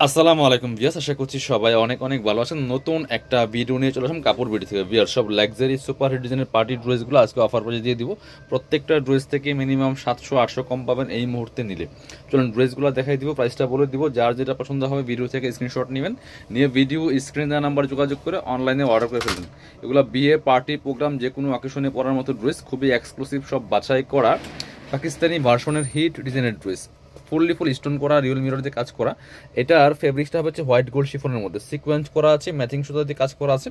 আসসালামু আলাইকুম ভিউয়ার্স, আশা করছি সবাই অনেক অনেক ভালো আছেন। নতুন একটা ভিডিও নিয়ে চলে আসলাম কাপড় বিডি থেকে। ভিউয়ার্স, সব লাক্সারি সুপার হিট ডিজাইনের পার্টি ড্রেসগুলো আজকে অফার প্রাইসে দিয়ে দিব। প্রত্যেকটা ড্রেস থেকে মিনিমাম 700-800 কম পাবেন এই মুহূর্তে নিলে। চলুন ড্রেসগুলো দেখাই দিব, প্রাইসটা বলে দিব। যার যেটা পছন্দ হবে ভিডিও থেকে স্ক্রিনশট নেবেন, নিয়ে ভিডিও স্ক্রিন দেওয়া নাম্বার যোগাযোগ করে অনলাইনে অর্ডার করে ফেলবেন। এগুলো বিয়ে, পার্টি, প্রোগ্রাম, যে কোনো অকেশনে পরার মতো ড্রেস, খুবই এক্সক্লুসিভ, সব বাছাই করা পাকিস্তানি ভার্সনের হিট ডিজাইনের ড্রেস। ফুল স্টোন করা, রিয়েল মিরর দিয়ে কাজ করা। এটার ফেব্রিক্সটা হচ্ছে হোয়াইট গোল্ড শিফনের মধ্যে সিকোয়েন্স করা আছে, ম্যাচিং সুতা দিয়ে কাজ করা আছে।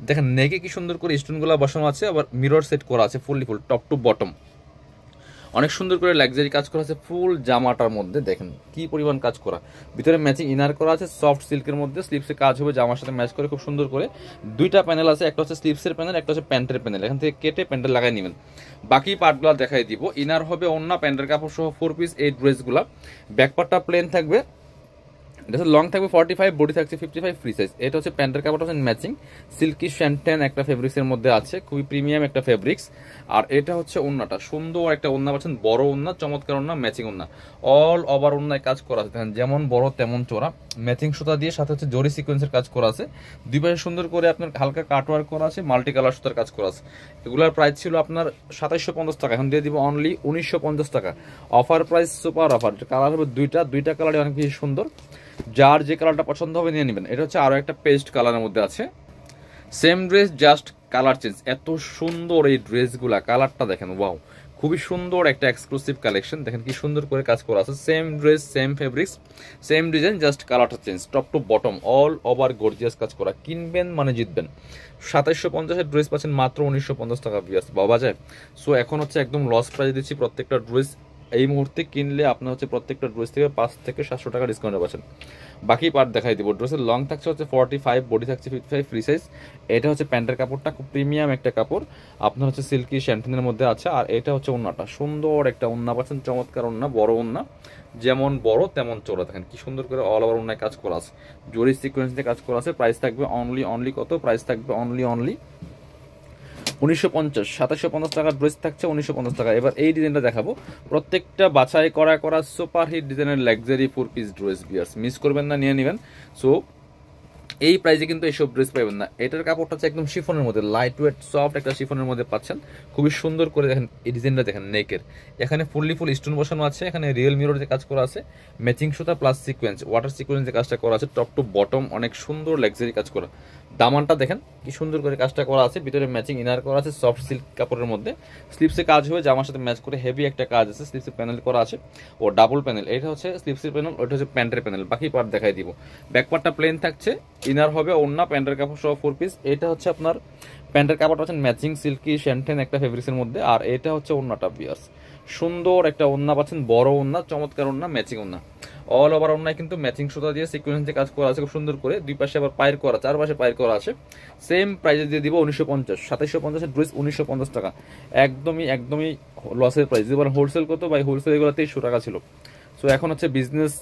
দেখেন নেকে কি সুন্দর করে স্টোনগুলো বসানো আছে, আবার মিরর সেট করা আছে ফুল টপ টু বটম। অনেক সুন্দর করে লাক্সারি কাজ করা আছে ফুল জামাটার মধ্যে। দেখেন কি পরিমাণ কাজ করা, ভিতরে ম্যাচিং ইনার করা আছে সফট সিল্কের মধ্যে। স্লিপসে কাজ হবে জামার সাথে ম্যাচ করে খুব সুন্দর করে। দুইটা প্যানেল আছে, একটা হচ্ছে স্লিপসের প্যানেল, একটা হচ্ছে প্যান্টের প্যানেল। এখান থেকে কেটে প্যান্টের লাগাই নেবেন। বাকি পার্টগুলো দেখাই দিব। ইনার হবে অন্য প্যান্টের কাপড় সহ 4 পিস এই ড্রেসগুলো। ব্যাকপার্টটা প্লেন থাকবে, এটা লং থাকবে 45, বডি থাকছে 55 ফ্রি সাইজ। এটা হচ্ছে প্যান্টের কাপড়টা হচ্ছে ম্যাচিং সিল্কি শ্যান্টেন একটা ফেব্রিক্সের মধ্যে আছে, খুবই প্রিমিয়াম একটা ফেব্রিক্স। আর এটা হচ্ছে ওন্নাটা, সুন্দর একটা ওন্না পাচ্ছেন, বড় ওন্না, চমৎকার ওন্না, ম্যাচিং ওন্না। অল ওভার ওন্নায় কাজ করা আছে, দেখেন যেমন বড় তেমন চোরা। ম্যাচিং সুতা দিয়ে সাথে হচ্ছে জরি সিকোয়েন্সের কাজ করা আছে। দুই পাশে সুন্দর করে আপনার হালকা কাটওয়ার্ক করা আছে, মাল্টি কালার সুতার কাজ করা আছে। এগুলোর প্রাইস ছিল আপনার 2750 টাকা, এখন দিয়ে দিব অনলি 1950 টাকা। Offer price, super offer. Colour হবে দুইটা কালারই অনেক বেশি সুন্দর। যার যে কালারটা পছন্দ হবে নিয়ে নেবেন। এটা হচ্ছে আরো একটা পেস্ট কালারের মধ্যে আছে, same dress just colour change. এত সুন্দর এই ড্রেসগুলা, কালারটা দেখেন, ওয়াও, খুবই সুন্দর একটা এক্সক্লুসিভ কালেকশন। দেখেন কি সুন্দর করে কাজ করা আছে, same dress same fabrics same design, just কালারটা change. Top to bottom all over gorgeous কাজ করা। কিনবেন মানে জিতবেন। 2750-এর ড্রেস পাচ্ছেন মাত্র 1950 টাকা। ভিউয়ার্স, বাবা যায়। সো এখন হচ্ছে একদম লস প্রাইস দিচ্ছি। প্রত্যেকটা ড্রেস এই মুহূর্তে কিনলে আপনার হচ্ছে প্রত্যেকটা ড্রেস থেকে 5 থেকে 700 টাকা ডিসকাউন্টে পাচ্ছেন। বাকি পার্ট দেখাই দিব। ড্রেসের লং থাকছে হচ্ছে 45, বডি থাকছে 55 ফ্রি সাইজ। এটা হচ্ছে প্যান্টের কাপড়টা, খুব প্রিমিয়াম একটা কাপড়, আপনার হচ্ছে সিল্কি শ্যান্টিনের মধ্যে আছে। আর এটা হচ্ছে ওন্নাটা, সুন্দর একটা ওন্না পাচ্ছেন, চমৎকার ওন্না, বড় ওন্না, যেমন বড় তেমন চোরা। দেখেন কি সুন্দর করে অল ওভার ওন্নায় কাজ করা আছে, জরি সিকোয়েন্স দিয়ে কাজ করা আছে। প্রাইস থাকবে অনলি কত? প্রাইস থাকবে অনলি 1950। 2750 টাকার ড্রেস থাকছে 1950 টাকা। এবার এই ডিজাইনটা দেখাবো, প্রত্যেকটা বাছাই করা সুপার হিট ডিজাইনের লাক্সারি 4 পিস ড্রেস। বিয়ার্স, মিস করবেন না, নিয়ে নেবেন। সো এই প্রাইসে কিন্তু এইসব ড্রেস পাবেন না। এটার কাপড়টা হচ্ছে একদম শিফনের মধ্যে, লাইট ওয়েট সফট একটা শিফনের মধ্যে পাচ্ছেন। খুবই সুন্দর করে দেখেন এই ডিজাইনটা, দেখেন নেকের এখানে ফুল স্টোন বসানো আছে, এখানে রিয়েল মিরর দিয়ে কাজ করা আছে, ম্যাচিং সুতা প্লাস সিকোয়েন্স, ওয়াটার সিকোয়েন্স দিয়ে কাজটা করা আছে। টপ টু বটম অনেক সুন্দর লাক্সারি কাজ করা। দামানটা দেখেন কি সুন্দর করে কাজটা করা আছে, ভিতরে ম্যাচিং ইনার করা আছে সফট সিল্ক কাপড়ের মধ্যে। স্লিপসে কাজ হয়ে জামার সাথে ম্যাচ করে হেভি একটা কাজ আছে। স্লিপসে প্যানেল করা আছে ও ডাবল প্যানেল। এটা হচ্ছে স্লিপসের প্যানেল, ওইটা হচ্ছে প্যান্টের প্যানেল। বাকি পার্ট দেখাই দিব। ব্যাক পার্টটা প্লেন থাকছে, ইনার হবে ওন্না, প্যান্টের কাপড় সহ 4 পিস। এটা হচ্ছে আপনার প্যান্টের কাপড়টা হচ্ছে ম্যাচিং সিল্কি শ্যান্টেন একটা ফেব্রিক্সের মধ্যে। আর এটা হচ্ছে ওন্নাটা। বিয়ার্স, সুন্দর একটা ওন্না পাচ্ছেন, বড় ওন্না, চমৎকার ওন্না, ম্যাচিং ওন্না। অল ওভার ওন্নায় কিন্তু ম্যাচিং সুতা দিয়ে সিকোয়েন্স দিয়ে কাজ করা আছে খুব সুন্দর করে। দুই পাশে আবার পায়ের করা, চারপাশে পায়ের করা আছে। সেম প্রাইসে দিয়ে দিব 1950। 2750-এর ড্রেস 1950 টাকা। একদমই লসের প্রাইস। এবার হোলসেল কত ভাই? হোলসেল এগুলো 2300 টাকা ছিল। সো এখন হচ্ছে বিজনেস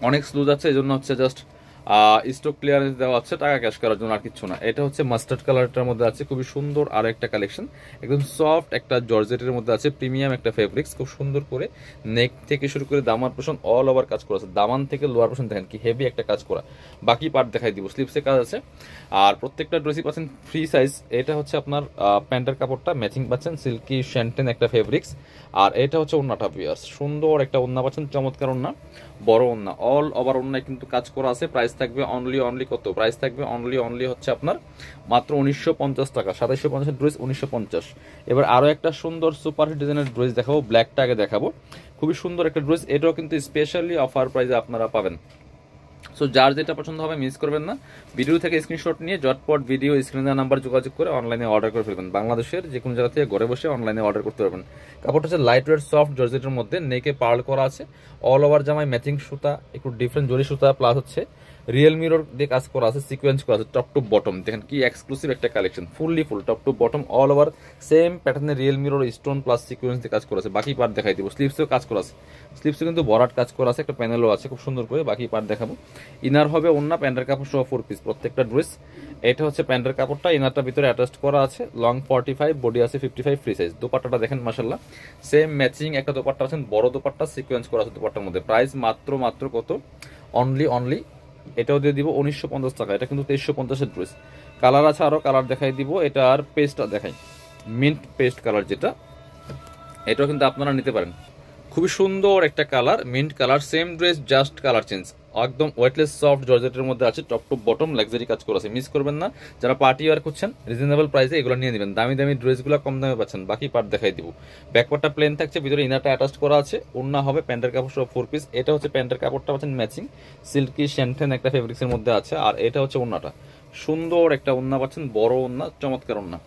অনেক স্লো যাচ্ছে, এই জন্য হচ্ছে জাস্ট স্টক ক্লিয়ারেন্স দেওয়া হচ্ছে টাকা ক্যাশ করার জন্য, আর কিছু না। এটা হচ্ছে মাস্টার্ড কালারটার মধ্যে আছে, খুবই সুন্দর আর একটা কালেকশন। একদম সফট একটা জর্জেটের মধ্যে আছে, প্রিমিয়াম একটা ফেব্রিক্স, খুব সুন্দর করে নেক থেকে শুরু করে দামান পোর্শন অল ওভার কাজ করা আছে। দামান থেকে লোয়ার পোর্শন দেখেন কি হেভি একটা কাজ করা। বাকি পার্ট দেখাই দিব। স্লিপসে কাজ আছে আর প্রত্যেকটা ড্রেসই পাচ্ছেন ফ্রি সাইজ। এটা হচ্ছে আপনার প্যান্টের কাপড়টা ম্যাচিং পাচ্ছেন সিল্কি শ্যান্টেন একটা ফেব্রিক্স। আর এটা হচ্ছে ওন্নাটা। ভিউয়ার্স, সুন্দর একটা ওন্না পাচ্ছেন, চমৎকার ওন্না, বড় ওন্না, অল ওভার ওন্নায় কিন্তু কাজ করা আছে। প্রাইস থাকবে অনলি কত? প্রাইস থাকবে অনলি হচ্ছে আপনার মাত্র 1950 টাকা। 2750-এর ড্রেস 1950। এবার আরো একটা সুন্দর সুপার হিট ডিজাইনের ড্রেস দেখাবো। ব্ল্যাকটা আগে দেখাবো, খুবই সুন্দর একটা ড্রেস। এটাও কিন্তু স্পেশালি অফার প্রাইসে আপনারা পাবেন। সো যার যেটা পছন্দ হবে মিস করবেন না। ভিডিও থেকে স্ক্রিনশট নিয়ে ঝটপট ভিডিও স্ক্রিনে নাম্বার যোগাযোগ করে অনলাইনে অর্ডার করে ফেলবেন। বাংলাদেশের যে কোনো জায়গা থেকে ঘরে বসে অনলাইনে অর্ডার করতে পারবেন। কাপড়টা হচ্ছে লাইট ওয়েট সফট জর্জেটের মধ্যে, নেকে পার্ল করা আছে। অল ওভার জামায় ম্যাচিং সুতা, একটু ডিফারেন্ট জরি সুতা প্লাস হচ্ছে রিয়েল মিরর দিয়ে কাজ করা আছে, সিকোয়েন্স করা আছে টপ টু বটম। দেখেন কি এক্সক্লুসিভ একটা collection, full top to bottom all over same প্যাটার্নের real mirror stone plus sequence দিয়ে কাজ করা আছে। বাকি পার্ট দেখাই দিব। স্লিপসেও কাজ করা আছে, স্লিপসে কিন্তু বরাট কাজ করা আছে, একটা প্যানেলও আছে খুব সুন্দর করে। বাকি পার্ট দেখাবো। ইনার হবে ওন্না, প্যান্টের কাপড় সহ 4 পিস প্রত্যেকটা ড্রেস। এটা হচ্ছে প্যান্টের কাপড়টা, ইনারটা ভিতরে অ্যাটাচ করা আছে। লং 45, বডি আছে 55 ফ্রি সাইজ। দোপাট্টাটা দেখেন মাশাআল্লাহ, সেম ম্যাচিং একটা দোপাট্টা আছেন, বড় দোপাট্টা সিকোয়েন্স করা আছে দোপাট্টার মধ্যে। প্রাইস মাত্র কত? অনলি এটাও দিয়ে দিব 1950 টাকা। এটা কিন্তু 2350-এর ড্রেস। কালার আছে আরও, কালার দেখাই দিব। এটা আর পেস্টটা দেখাই, মিন্ট পেস্ট কালার যেটা, এটাও কিন্তু আপনারা নিতে পারেন। খুবই সুন্দর একটা colour, mint colour, same dress just colour change. একদম ওয়েটলেস সফট জর্জেটের মধ্যে আছে, টপ টু বটম লাক্সারি কাজ করা আছে, মিস করবেন না। যারা পার্টি ওয়্যার করছেন রিজনেবল প্রাইসে এগুলো নিয়ে নেবেন, দামি দামি ড্রেসগুলো কম দামে পাচ্ছেন। বাকি পার্ট দেখাই দিব। ব্যাকপার্টটা প্লেন থাকছে, ভিতরে ইনারটা অ্যাটাচ করা আছে, ওড়না হবে প্যান্টের কাপড় সহ 4 পিস। এটা হচ্ছে প্যান্টের কাপড়টা পাচ্ছেন ম্যাচিং, সিল্কি শ্যান্টেন একটা ফেব্রিক্সের মধ্যে আছে। আর এটা হচ্ছে ওড়নাটা, সুন্দর একটা ওড়না পাচ্ছেন, বড় ওড়না, চমৎকার ওড়না,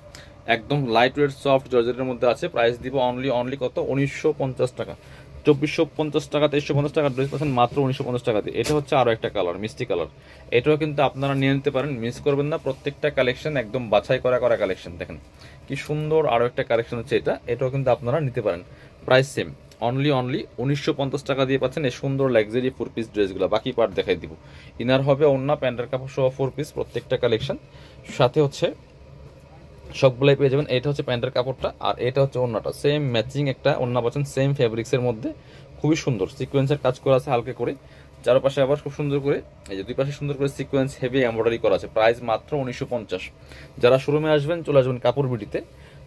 একদম লাইট ওয়েট সফট জর্জেটের মধ্যে আছে। প্রাইস দিব অনলি কত, 1950 টাকা। 2450 টাকা 2350 টাকা ড্রেস পাচ্ছেন মাত্র 1950 টাকা দিয়ে। এটা হচ্ছে আরো একটা কালার, মিষ্টি কালার, এটাও কিন্তু আপনারা নিয়ে নিতে পারেন, মিস করবেন না। প্রত্যেকটা কালেকশন একদম বাছাই করা কালেকশন, দেখেন কি সুন্দর। আরো একটা কালেকশন হচ্ছে এটাও কিন্তু আপনারা নিতে পারেন। প্রাইস সেম, অনলি 1950 টাকা দিয়ে পাচ্ছেন এই সুন্দর লাক্সারি 4 পিস ড্রেসগুলো। বাকি পার্ট দেখাই দিব। ইনার হবে ওড়না, প্যান্টের কাপড় সহ 4 পিস প্রত্যেকটা কালেকশন, সাথে হচ্ছে সবগুলাই পেয়ে যাবেন। এটা হচ্ছে প্যান্টের কাপড়টা, আর এটা হচ্ছে ওড়নাটা, সেম ম্যাচিং একটা ওড়না পাচ্ছেন, সেম ফেব্রিক্সের মধ্যে, খুবই সুন্দর সিকোয়েন্সের কাজ করা আছে হালকা করে। চারপাশে আবার খুব সুন্দর করে, এই যে দুই পাশে সুন্দর করে সিকোয়েন্স হেভি এমব্রয়ডারি করা আছে। প্রাইস মাত্র 1950। যারা শোরুমে আসবেন চলে আসবেন কাপড় বিডিতে।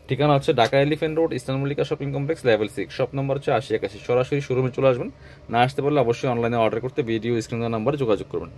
ঠিকানা হচ্ছে Dhaka elephant road, eastern Mallika shopping complex, level 6, shop number হচ্ছে 8081। সরাসরি শোরুমে চলে আসবেন, না আসতে পারলে অবশ্যই অনলাইনে অর্ডার করতে ভিডিও স্ক্রিন নাম্বারে যোগাযোগ করবেন।